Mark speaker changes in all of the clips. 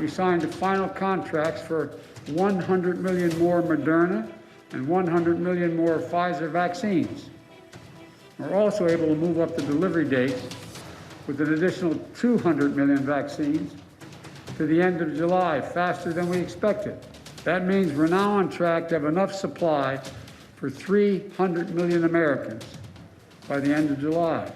Speaker 1: we signed the final contracts for 100 million more Moderna and 100 million more Pfizer vaccines. We're also able to move up the delivery dates with an additional 200 million vaccines to the end of July, faster than we expected. That means we're now on track to have enough supply for 300 million Americans by the end of July.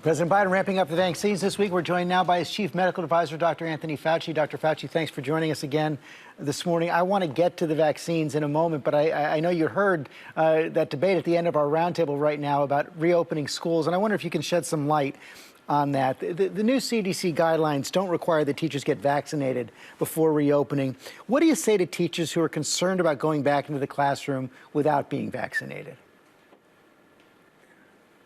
Speaker 2: President Biden ramping up the vaccines this week. We're joined now by his chief medical advisor, Dr. Anthony Fauci. Dr. Fauci, thanks for joining us again this morning. I want to get to the vaccines in a moment, but I know you heard that debate at the end of our roundtable right now about reopening schools, and I wonder if you can shed some light on that. The new CDC guidelines don't require that teachers get vaccinated before reopening. What do you say to teachers who are concerned about going back into the classroom without being vaccinated?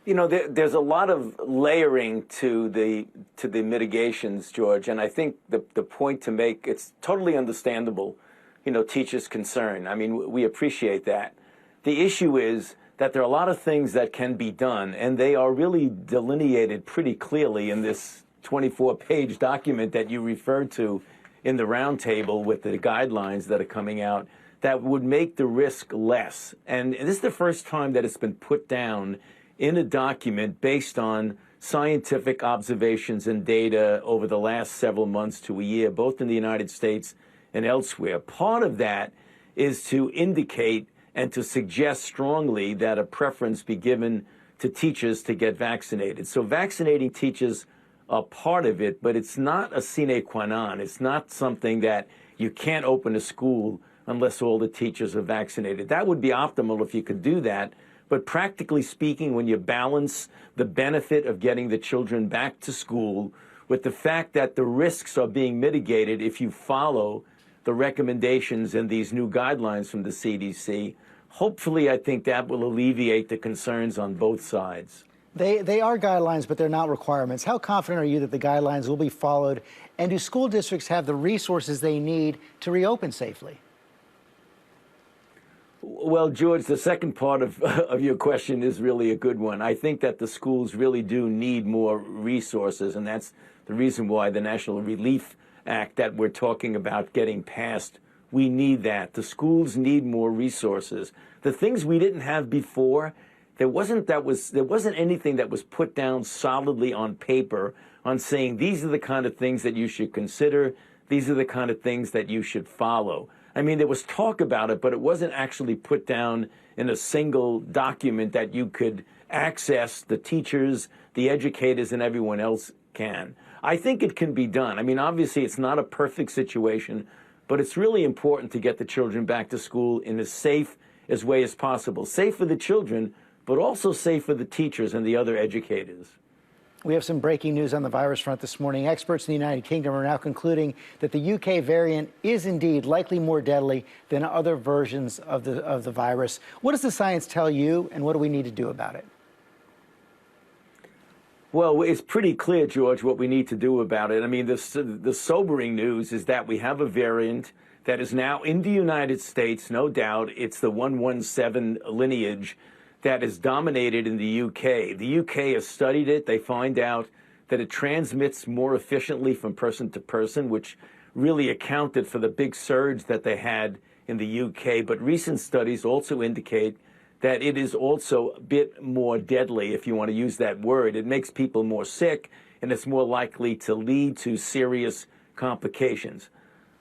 Speaker 3: You know, there's a lot of layering to the mitigations, George, and I think the point to make, it's totally understandable, you know, teachers' concern. I mean, we appreciate that. The issue is that there are a lot of things that can be done, and they are really delineated pretty clearly in this 24-page document that you referred to in the roundtable with the guidelines that are coming out that would make the risk less. And this is the first time that it's been put down in a document based on scientific observations and data over the last several months to a year, both in the United States and elsewhere. Part of that is to indicate and to suggest strongly that a preference be given to teachers to get vaccinated. So vaccinating teachers are part of it, but it's not a sine qua non. It's not something that you can't open a school unless all the teachers are vaccinated. That would be optimal if you could do that. But practically speaking, when you balance the benefit of getting the children back to school with the fact that the risks are being mitigated if you follow the recommendations and these new guidelines from the CDC, hopefully I think that will alleviate the concerns on both sides.
Speaker 2: They are guidelines, but they're not requirements. How confident are you that the guidelines will be followed? And do school districts have the resources they need to reopen safely?
Speaker 3: Well, George, the second part of your question is really a good one. I think that the schools really do need more resources, and that's the reason why the National Relief Act that we're talking about getting passed, we need that. The schools need more resources. The things we didn't have before, there wasn't anything that was put down solidly on paper on saying these are the kind of things that you should consider, these are the kind of things that you should follow. I mean, there was talk about it, but it wasn't actually put down in a single document that you could access, the teachers, the educators, and everyone else can. I think it can be done. I mean, obviously, it's not a perfect situation, but it's really important to get the children back to school in as safe as way as possible. Safe for the children, but also safe for the teachers and the other educators.
Speaker 2: We have some breaking news on the virus front this morning. Experts in the United Kingdom are now concluding that the UK variant is indeed likely more deadly than other versions of the virus. What does the science tell you, and what do we need to do about it?
Speaker 3: Well, it's pretty clear, George, what we need to do about it. I mean, the sobering news is that we have a variant that is now in the United States, no doubt. It's the 117 lineage that is dominated in the UK. The UK has studied it. They find out that it transmits more efficiently from person to person, which really accounted for the big surge that they had in the UK. But recent studies also indicate that it is also a bit more deadly, if you want to use that word. It makes people more sick, and it's more likely to lead to serious complications.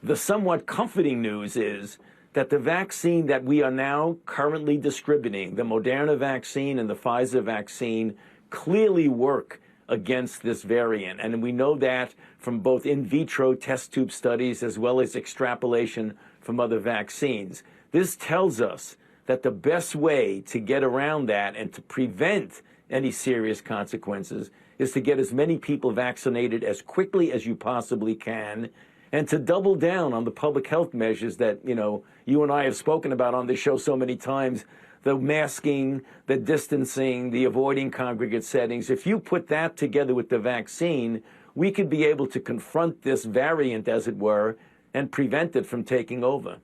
Speaker 3: The somewhat comforting news is that the vaccine that we are now currently distributing, the Moderna vaccine and the Pfizer vaccine, clearly work against this variant. And we know that from both in vitro test tube studies as well as extrapolation from other vaccines. This tells us that the best way to get around that and to prevent any serious consequences is to get as many people vaccinated as quickly as you possibly can, and to double down on the public health measures that, you and I have spoken about on this show so many times, the masking, the distancing, the avoiding congregate settings. If you put that together with the vaccine, we could be able to confront this variant, as it were, and prevent it from taking over.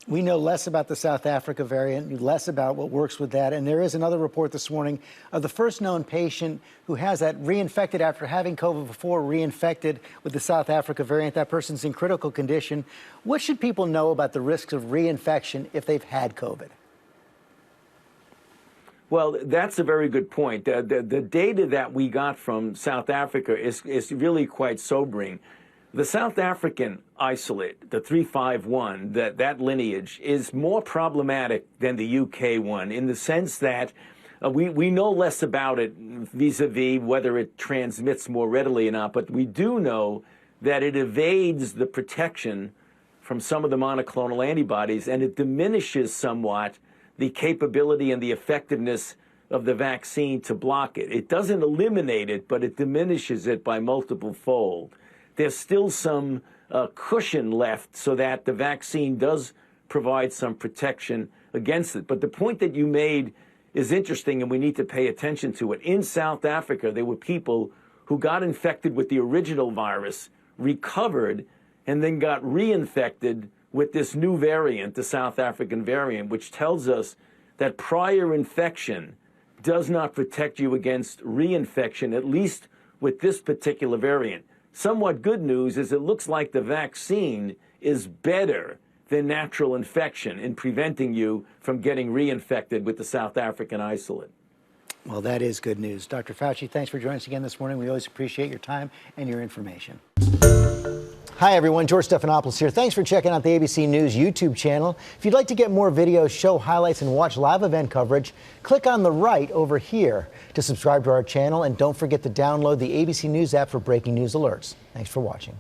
Speaker 2: We know less about the South Africa variant, less about what works with that. And there is another report this morning of the first known patient who has that reinfected after having COVID before, reinfected with the South Africa variant. That person's in critical condition. What should people know about the risks of reinfection if they've had COVID?
Speaker 3: Well, that's a very good point. The data that we got from South Africa is really quite sobering. The South African isolate, the 351, that lineage is more problematic than the UK one in the sense that we know less about it vis-a-vis whether it transmits more readily or not, but we do know that it evades the protection from some of the monoclonal antibodies, and it diminishes somewhat the capability and the effectiveness of the vaccine to block it. It doesn't eliminate it, but it diminishes it by multiple fold. There's still some cushion left so that the vaccine does provide some protection against it. But the point that you made is interesting, and we need to pay attention to it. In South Africa, there were people who got infected with the original virus, recovered, and then got reinfected with this new variant, the South African variant, which tells us that prior infection does not protect you against reinfection, at least with this particular variant. Somewhat good news is it looks like the vaccine is better than natural infection in preventing you from getting reinfected with the South African isolate.
Speaker 2: Well, that is good news. Dr. Fauci, thanks for joining us again this morning. We always appreciate your time and your information. Hi, everyone. George Stephanopoulos here. Thanks for checking out the ABC News YouTube channel. If you'd like to get more videos, show highlights, and watch live event coverage, click on the right over here to subscribe to our channel. And don't forget to download the ABC News app for breaking news alerts. Thanks for watching.